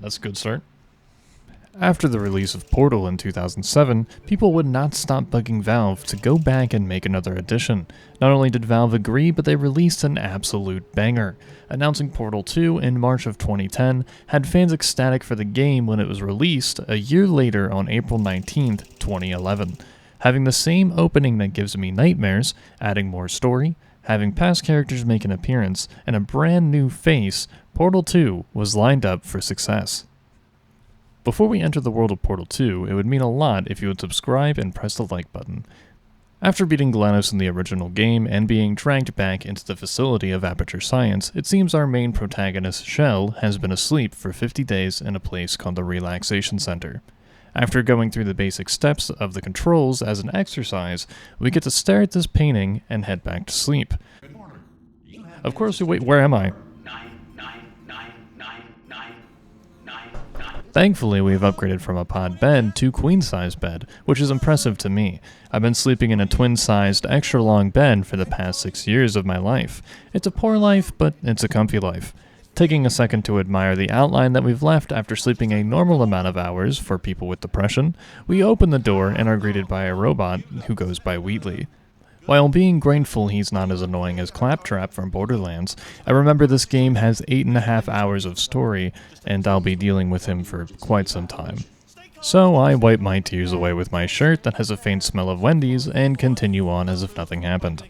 That's a good start. After the release of Portal in 2007, people would not stop bugging Valve to go back and make another edition. Not only did Valve agree, but they released an absolute banger. Announcing Portal 2 in March of 2010 had fans ecstatic for the game when it was released a year later on April 19th, 2011. Having the same opening that gives me nightmares, adding more story, having past characters make an appearance, and a brand new face, Portal 2 was lined up for success. Before we enter the world of Portal 2, it would mean a lot if you would subscribe and press the like button. After beating GLaDOS in the original game and being dragged back into the facility of Aperture Science, it seems our main protagonist, Chell, has been asleep for 50 days in a place called the Relaxation Center. After going through the basic steps of the controls as an exercise, we get to stare at this painting and head back to sleep. Of course, wait, where am I? Thankfully, we've upgraded from a pod bed to queen-size bed, which is impressive to me. I've been sleeping in a twin-sized, extra-long bed for the past 6 years of my life. It's a poor life, but it's a comfy life. Taking a second to admire the outline that we've left after sleeping a normal amount of hours for people with depression, we open the door and are greeted by a robot who goes by Wheatley. While being grateful he's not as annoying as Claptrap from Borderlands, I remember this game has 8.5 hours of story, and I'll be dealing with him for quite some time. So I wipe my tears away with my shirt that has a faint smell of Wendy's and continue on as if nothing happened.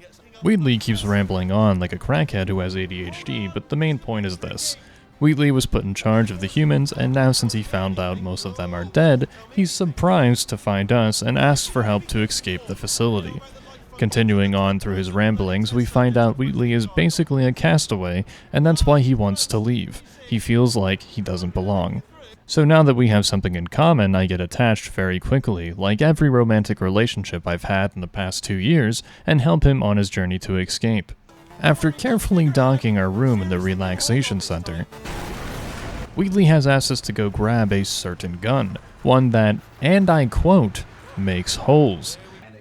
Wheatley keeps rambling on like a crackhead who has ADHD, but the main point is this. Wheatley was put in charge of the humans, and now since he found out most of them are dead, he's surprised to find us and asks for help to escape the facility. Continuing on through his ramblings, we find out Wheatley is basically a castaway, and that's why he wants to leave. He feels like he doesn't belong. So now that we have something in common, I get attached very quickly, like every romantic relationship I've had in the past 2 years, and help him on his journey to escape. After carefully docking our room in the relaxation center, Wheatley has asked us to go grab a certain gun, one that, and I quote, makes holes.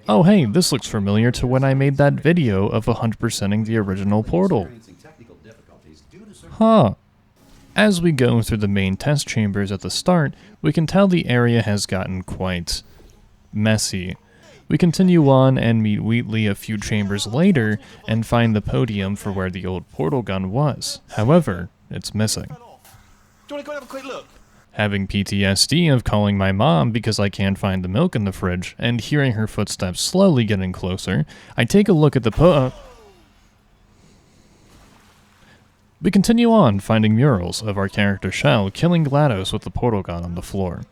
Oh hey, this looks familiar to when I made that video of 100%ing the original Portal. Huh. As we go through the main test chambers at the start, we can tell the area has gotten quite messy. We continue on and meet Wheatley a few chambers later and find the podium for where the old portal gun was. However, it's missing. Do you want to go and have a quick look? Having PTSD of calling my mom because I can't find the milk in the fridge, and hearing her footsteps slowly getting closer, I take a look at the We continue on, finding murals of our character Chell killing GLaDOS with the portal gun on the floor.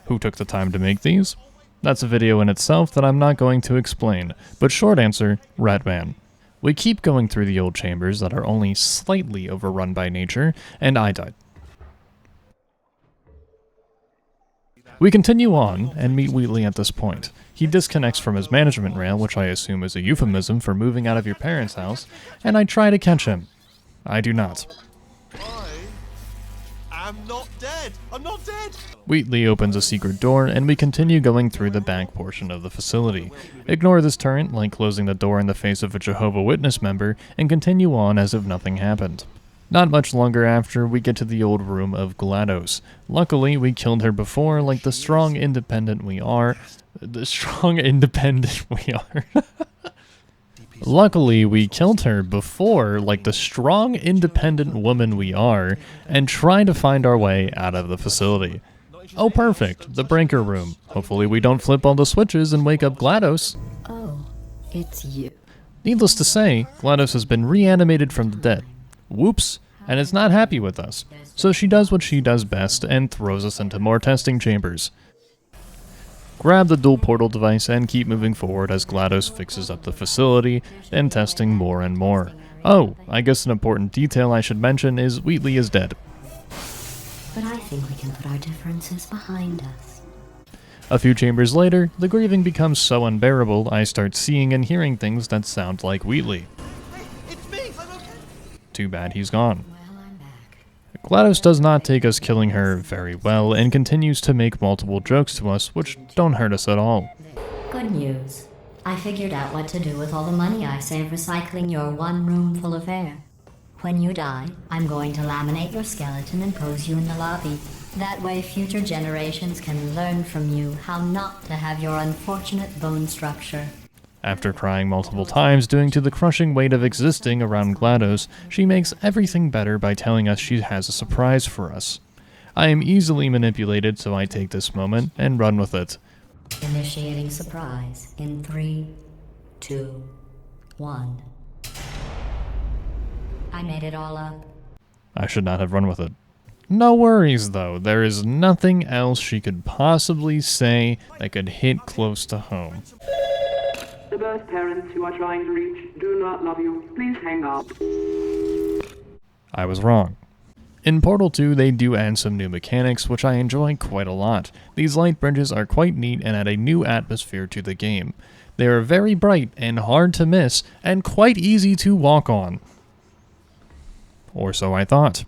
Who took the time to make these? That's a video in itself that I'm not going to explain, but short answer, Ratman. We keep going through the old chambers that are only slightly overrun by nature, and I died. We continue on and meet Wheatley at this point. He disconnects from his management rail, which I assume is a euphemism for moving out of your parents' house, and I try to catch him. I do not. I'm not dead! I'm not dead! Wheatley opens a secret door, and we continue going through the back portion of the facility. Ignore this turret, like closing the door in the face of a Jehovah's Witness member, and continue on as if nothing happened. Not much longer after, we get to the old room of GLaDOS. Luckily, we killed her before, like the strong independent we are. Luckily, we killed her before, like the strong independent woman we are, and try to find our way out of the facility. Oh perfect, the breaker room. Hopefully we don't flip all the switches and wake up GLaDOS. Oh, it's you. Needless to say, GLaDOS has been reanimated from the dead. Whoops, and is not happy with us. So she does what she does best and throws us into more testing chambers. Grab the dual portal device and keep moving forward as GLaDOS fixes up the facility and testing more and more. Oh, I guess an important detail I should mention is Wheatley is dead. But I think we can put our differences behind us. A few chambers later, the grieving becomes so unbearable I start seeing and hearing things that sound like Wheatley. Hey, it's me! I'm okay! Too bad he's gone. Well, I'm back. GLaDOS does not take us killing her very well and continues to make multiple jokes to us, which don't hurt us at all. Good news. I figured out what to do with all the money I saved recycling your one room full of air. When you die, I'm going to laminate your skeleton and pose you in the lobby. That way future generations can learn from you how not to have your unfortunate bone structure. After crying multiple times due to the crushing weight of existing around GLaDOS, she makes everything better by telling us she has a surprise for us. I am easily manipulated, so I take this moment and run with it. Initiating surprise in 3, 2, 1. I made it all up. I should not have run with it. No worries though, there is nothing else she could possibly say that could hit close to home. The birth parents you are trying to reach do not love you. Please hang up. I was wrong. In Portal 2, they do add some new mechanics, which I enjoy quite a lot. These light bridges are quite neat and add a new atmosphere to the game. They are very bright and hard to miss, and quite easy to walk on. Or so I thought.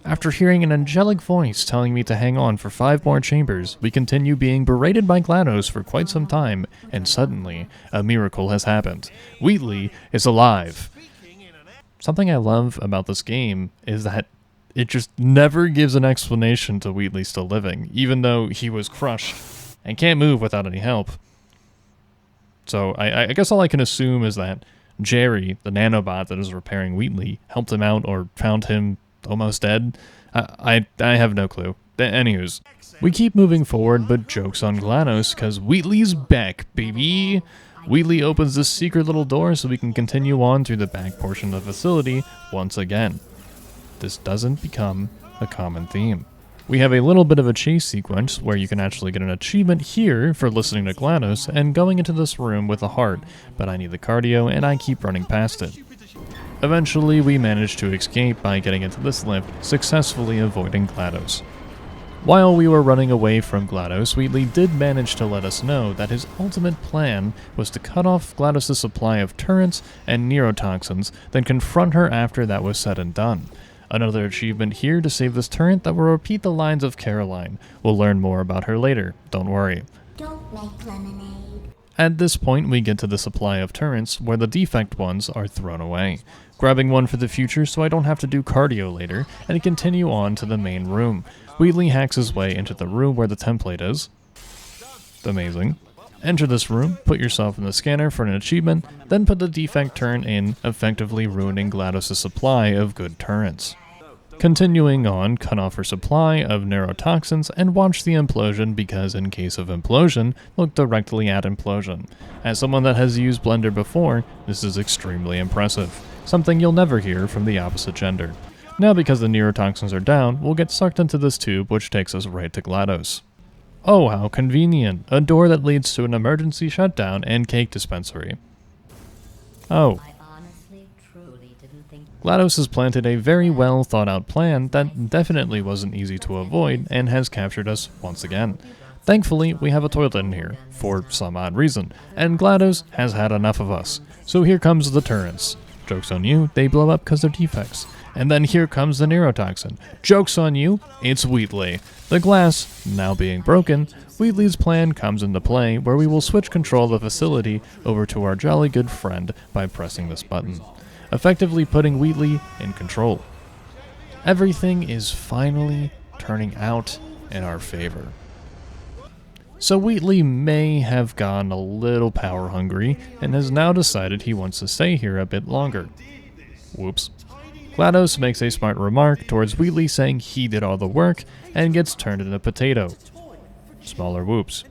After hearing an angelic voice telling me to hang on for 5 more chambers, we continue being berated by GLaDOS for quite some time, and suddenly, a miracle has happened. Wheatley is alive. Something I love about this game is that it just never gives an explanation to Wheatley still living, even though he was crushed and can't move without any help. So I guess all I can assume is that Jerry, the nanobot that is repairing Wheatley, helped him out or found him almost dead. I have no clue. Anywho's, we keep moving forward, but joke's on GLaDOS, because Wheatley's back, baby! Wheatley opens this secret little door so we can continue on through the back portion of the facility once again. This doesn't become a common theme. We have a little bit of a chase sequence where you can actually get an achievement here for listening to GLaDOS and going into this room with a heart, but I need the cardio and I keep running past it. Eventually, we manage to escape by getting into this lift, successfully avoiding GLaDOS. While we were running away from GLaDOS, Wheatley did manage to let us know that his ultimate plan was to cut off GLaDOS' supply of turrets and neurotoxins, then confront her after that was said and done. Another achievement here to save this turret that will repeat the lines of Caroline. We'll learn more about her later, don't worry. Don't make lemonade. At this point, we get to the supply of turrets, where the defect ones are thrown away. Grabbing one for the future so I don't have to do cardio later, and continue on to the main room. Wheatley hacks his way into the room where the template is. Amazing. Enter this room, put yourself in the scanner for an achievement, then put the defect turret in, effectively ruining GLaDOS' supply of good turrets. Continuing on, cut off her supply of neurotoxins and watch the implosion because in case of implosion, look directly at implosion. As someone that has used Blender before, this is extremely impressive. Something you'll never hear from the opposite gender. Now because the neurotoxins are down, we'll get sucked into this tube which takes us right to GLaDOS. Oh, how convenient! A door that leads to an emergency shutdown and cake dispensary. Oh. I honestly, truly didn't think... GLaDOS has planted a very well thought out plan that definitely wasn't easy to avoid and has captured us once again. Thankfully, we have a toilet in here, for some odd reason, and GLaDOS has had enough of us. So here comes the turrets. Joke's on you, they blow up because they're defects. And then here comes the neurotoxin. Joke's on you, it's Wheatley. The glass now being broken, Wheatley's plan comes into play where we will switch control of the facility over to our jolly good friend by pressing this button, effectively putting Wheatley in control. Everything is finally turning out in our favor. So Wheatley may have gone a little power hungry and has now decided he wants to stay here a bit longer. Whoops. GLaDOS makes a smart remark towards Wheatley saying he did all the work and gets turned into a potato. Smaller whoops.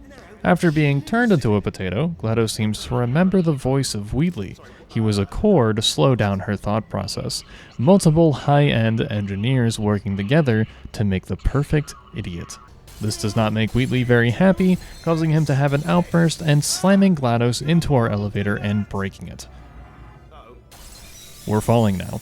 After being turned into a potato, GLaDOS seems to remember the voice of Wheatley. He was a core to slow down her thought process. Multiple high-end engineers working together to make the perfect idiot. This does not make Wheatley very happy, causing him to have an outburst and slamming GLaDOS into our elevator and breaking it. We're falling now.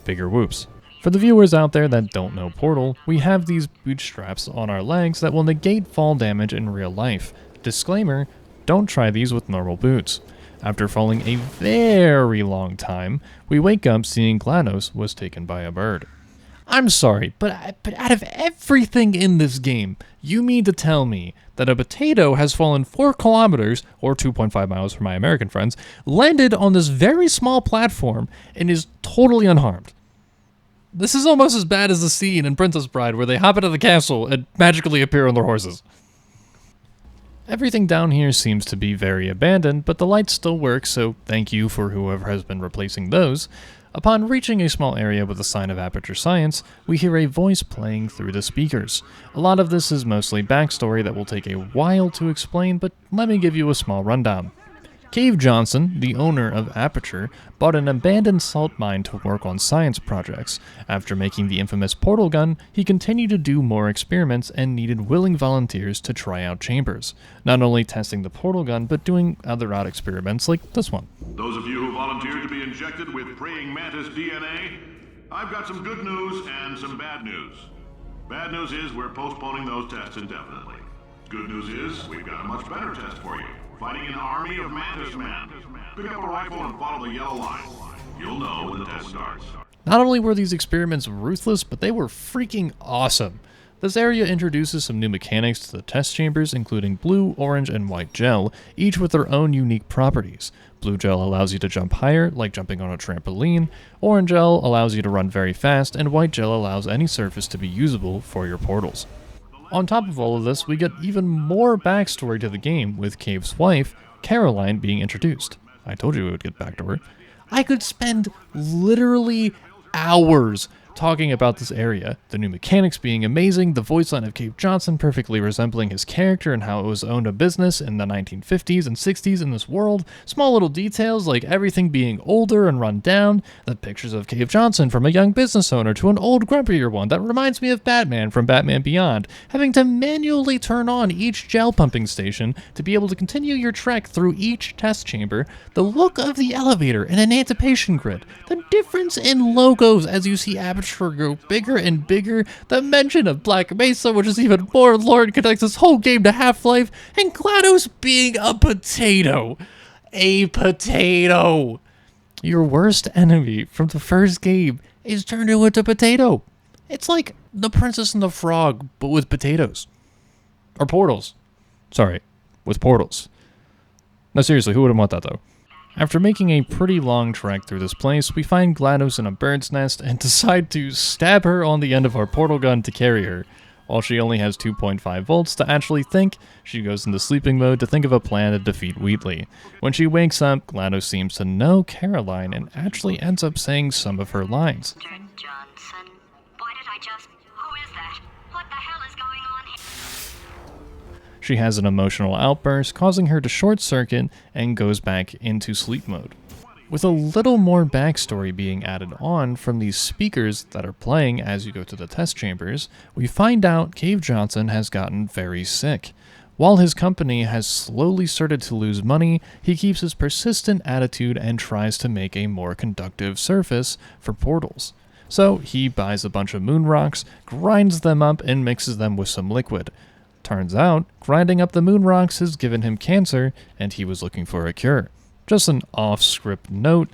Bigger whoops. For the viewers out there that don't know Portal, we have these bootstraps on our legs that will negate fall damage in real life. Disclaimer, don't try these with normal boots. After falling a very long time, we wake up seeing GLaDOS was taken by a bird. I'm sorry, but out of everything in this game, you mean to tell me that a potato has fallen 4 kilometers, or 2.5 miles for my American friends, landed on this very small platform, and is totally unharmed? This is almost as bad as the scene in Princess Bride where they hop into the castle and magically appear on their horses. Everything down here seems to be very abandoned, but the lights still work, so thank you for whoever has been replacing those. Upon reaching a small area with a sign of Aperture Science, we hear a voice playing through the speakers. A lot of this is mostly backstory that will take a while to explain, but let me give you a small rundown. Cave Johnson, the owner of Aperture, bought an abandoned salt mine to work on science projects. After making the infamous portal gun, he continued to do more experiments and needed willing volunteers to try out chambers. Not only testing the portal gun, but doing other odd experiments like this one. Those of you who volunteered to be injected with praying mantis DNA, I've got some good news and some bad news. Bad news is we're postponing those tests indefinitely. Good news is we've got a much better test for you. Fighting an army of mantis men. Pick up a rifle and follow the yellow line. You'll know when the test starts. Not only were these experiments ruthless, but they were freaking awesome. This area introduces some new mechanics to the test chambers, including blue, orange, and white gel, each with their own unique properties. Blue gel allows you to jump higher, like jumping on a trampoline, orange gel allows you to run very fast, and white gel allows any surface to be usable for your portals. On top of all of this, we get even more backstory to the game, with Cave's wife, Caroline, being introduced. I told you we would get back to her. I could spend literally hours talking about this area, the new mechanics being amazing, the voice line of Cave Johnson perfectly resembling his character and how it was owned a business in the 1950s and 60s in this world, small little details like everything being older and run down, the pictures of Cave Johnson from a young business owner to an old grumpier one that reminds me of Batman from Batman Beyond, having to manually turn on each gel pumping station to be able to continue your trek through each test chamber, the look of the elevator and anticipation grid, the difference in logos as you see Aperture grow bigger and bigger, the mention of Black Mesa, which is even more lore and connects this whole game to Half-Life, and GLaDOS being a potato. A potato. Your worst enemy from the first game is turned into a potato. It's like the Princess and the Frog, but with potatoes. Or portals. Sorry, with portals. No, seriously, who wouldn't want that though? After making a pretty long trek through this place, we find GLaDOS in a bird's nest and decide to stab her on the end of our portal gun to carry her. While she only has 2.5 volts to actually think, she goes into sleeping mode to think of a plan to defeat Wheatley. When she wakes up, GLaDOS seems to know Caroline and actually ends up saying some of her lines. Johnson, why did I just... Who is that? What the hell is going on here? She has an emotional outburst, causing her to short circuit and goes back into sleep mode. With a little more backstory being added on from these speakers that are playing as you go to the test chambers, we find out Cave Johnson has gotten very sick. While his company has slowly started to lose money, he keeps his persistent attitude and tries to make a more conductive surface for portals. So he buys a bunch of moon rocks, grinds them up, and mixes them with some liquid. Turns out, grinding up the moon rocks has given him cancer, and he was looking for a cure. Just an off-script note,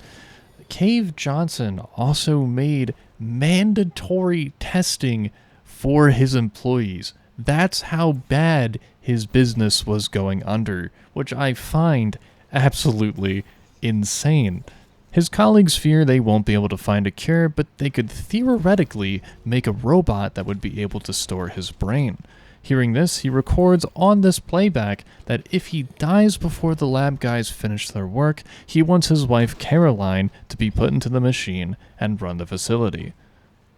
Cave Johnson also made mandatory testing for his employees. That's how bad his business was going under, which I find absolutely insane. His colleagues fear they won't be able to find a cure, but they could theoretically make a robot that would be able to store his brain. Hearing this, he records on this playback that if he dies before the lab guys finish their work, he wants his wife Caroline to be put into the machine and run the facility.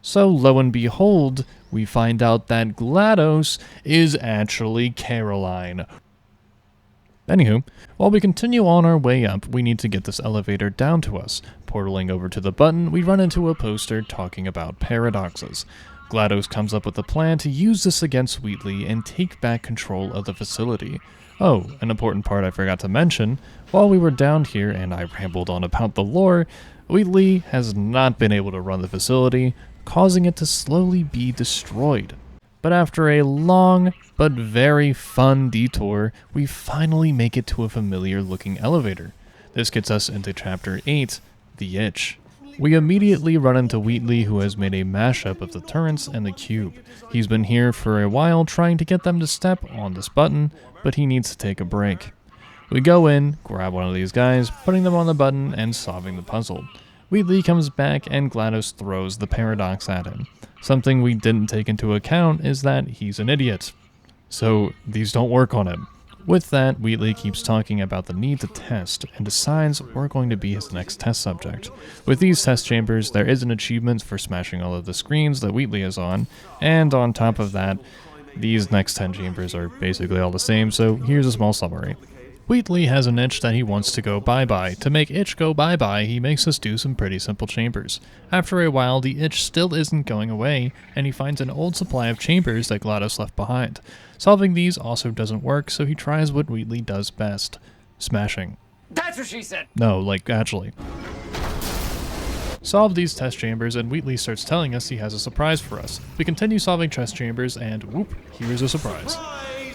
So lo and behold, we find out that GLaDOS is actually Caroline. Anywho, while we continue on our way up, we need to get this elevator down to us. Portaling over to the button, we run into a poster talking about paradoxes. GLaDOS comes up with a plan to use this against Wheatley and take back control of the facility. Oh, an important part I forgot to mention, while we were down here and I rambled on about the lore, Wheatley has not been able to run the facility, causing it to slowly be destroyed. But after a long but very fun detour, we finally make it to a familiar looking elevator. This gets us into Chapter 8, The Itch. We immediately run into Wheatley, who has made a mashup of the turrets and the cube. He's been here for a while trying to get them to step on this button, but he needs to take a break. We go in, grab one of these guys, putting them on the button and solving the puzzle. Wheatley comes back and GLaDOS throws the paradox at him. Something we didn't take into account is that he's an idiot. So these don't work on him. With that, Wheatley keeps talking about the need to test and decides we're going to be his next test subject. With these test chambers, there is an achievement for smashing all of the screens that Wheatley is on, and on top of that, these next 10 chambers are basically all the same, so here's a small summary. Wheatley has an itch that he wants to go bye-bye. To make itch go bye-bye, he makes us do some pretty simple chambers. After a while, the itch still isn't going away, and he finds an old supply of chambers that GLaDOS left behind. Solving these also doesn't work, so he tries what Wheatley does best. Smashing. That's what she said! No, like, actually. Solve these test chambers, and Wheatley starts telling us he has a surprise for us. We continue solving test chambers, and whoop, here's a surprise.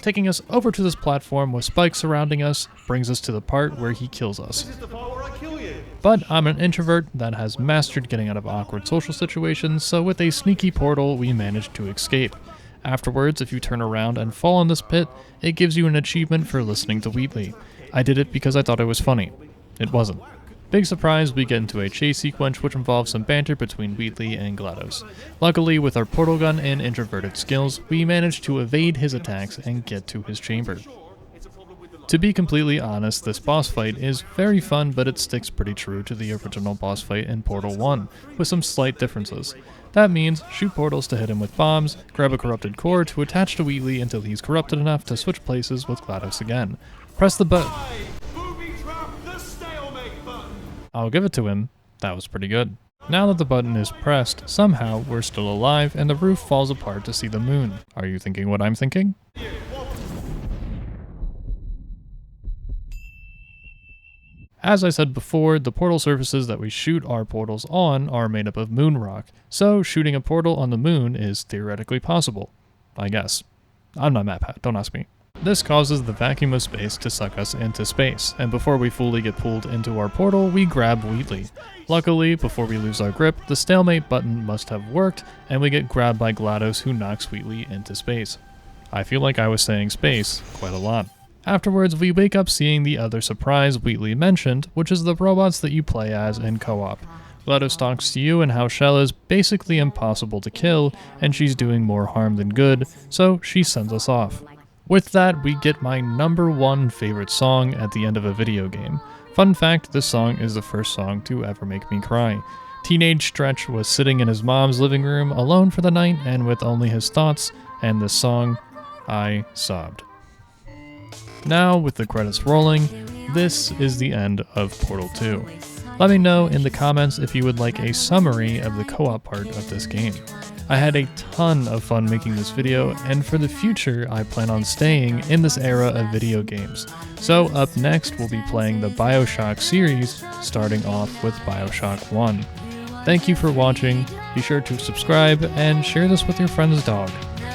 Taking us over to this platform with spikes surrounding us brings us to the part where he kills us. This is the part where I kill you. But I'm an introvert that has mastered getting out of awkward social situations, so with a sneaky portal we managed to escape. Afterwards, if you turn around and fall in this pit, it gives you an achievement for listening to Wheatley. I did it because I thought it was funny. It wasn't. Big surprise, we get into a chase sequence which involves some banter between Wheatley and GLaDOS. Luckily, with our portal gun and introverted skills, we managed to evade his attacks and get to his chamber. To be completely honest, this boss fight is very fun, but it sticks pretty true to the original boss fight in Portal 1, with some slight differences. That means shoot portals to hit him with bombs, grab a corrupted core to attach to Wheatley until he's corrupted enough to switch places with GLaDOS again. Press the button. I'll give it to him, that was pretty good. Now that the button is pressed, somehow we're still alive and the roof falls apart to see the moon. Are you thinking what I'm thinking? As I said before, the portal surfaces that we shoot our portals on are made up of moon rock, so shooting a portal on the moon is theoretically possible. I guess. I'm not MatPat, don't ask me. This causes the vacuum of space to suck us into space, and before we fully get pulled into our portal, we grab Wheatley. Luckily, before we lose our grip, the stalemate button must have worked, and we get grabbed by GLaDOS, who knocks Wheatley into space. I feel like I was saying space quite a lot. Afterwards, we wake up seeing the other surprise Wheatley mentioned, which is the robots that you play as in co-op. GLaDOS talks to you and how Shell is basically impossible to kill, and she's doing more harm than good, so she sends us off. With that, we get my #1 favorite song at the end of a video game. Fun fact, this song is the first song to ever make me cry. Teenage Stretch was sitting in his mom's living room alone for the night and with only his thoughts, and this song, I sobbed. Now, with the credits rolling, this is the end of Portal 2. Let me know in the comments if you would like a summary of the co-op part of this game. I had a ton of fun making this video, and for the future I plan on staying in this era of video games. So up next we'll be playing the BioShock series, starting off with BioShock 1. Thank you for watching, be sure to subscribe and share this with your friend's dog.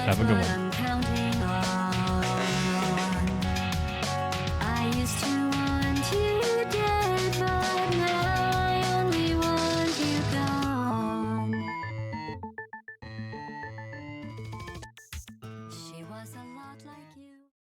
Have a good one.